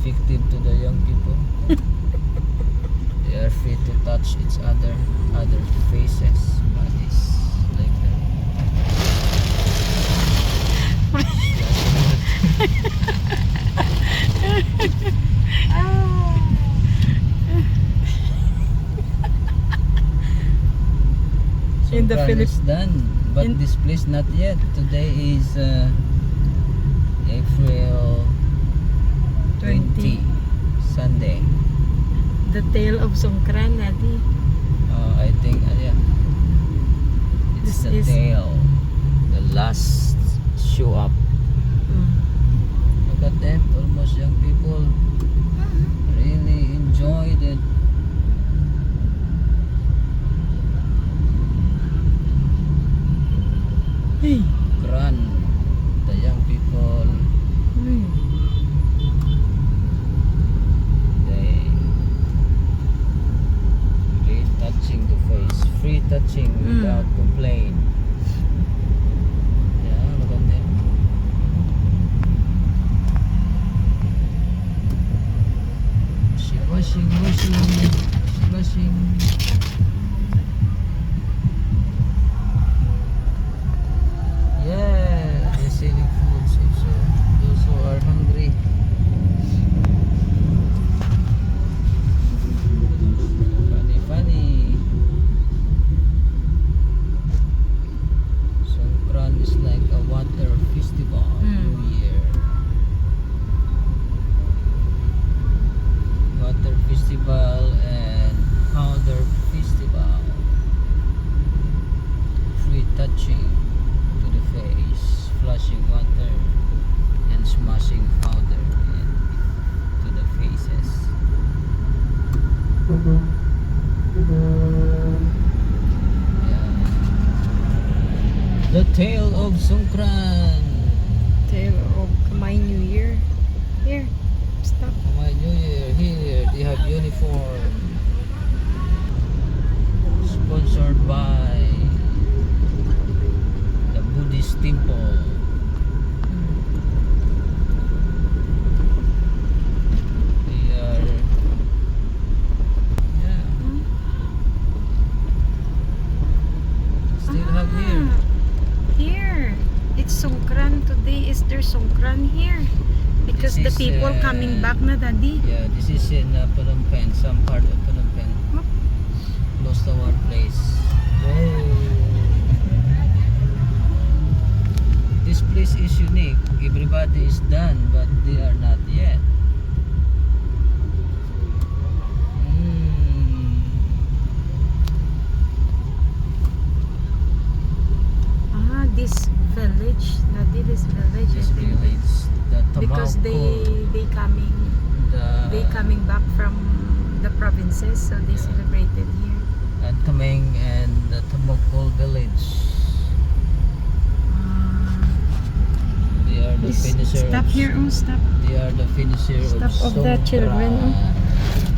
effective to the young people. They are free to touch each other faces, bodies, like that. In the Songkran is done, but in- this place not yet. Today is April 20, Sunday. The tale of Songkran, Adi. I think yeah. It's This the is- tail, the last show up. Look at them, almost young people really enjoyed it. Hey. Kran, the young people, they really touching the face, free touching without complaint. Yeah, look at them. Washing. Yeah, they're selling foods also. Those who are hungry. Funny. Songkran is like a water festival New Year. Water festival and powder festival. Free touching to the face, flushing water and smashing powder to the faces. Yeah. The tale of Songkran. Tale of my New Year. Here, stop. My New Year here. They have uniform. Sponsored by the Buddhist temple. They are yeah. Still have here. Here. It's Songkran. Today is their Songkran here. Because This the is, people coming back na, Daddy. Yeah, this is in Phnom Penh, some part of Phnom Penh. Oop. Close to our place. Whoa. This place is unique. Everybody is done, but they are not yet. This village, Daddy, this village. This I think. village, the Because Tamauco, they coming back from the provinces, so they celebrated here. and Tameng and the Tamauco village. They are the finisher. Stop here, oh stop. They are the finisher Stop of the children, Songkran.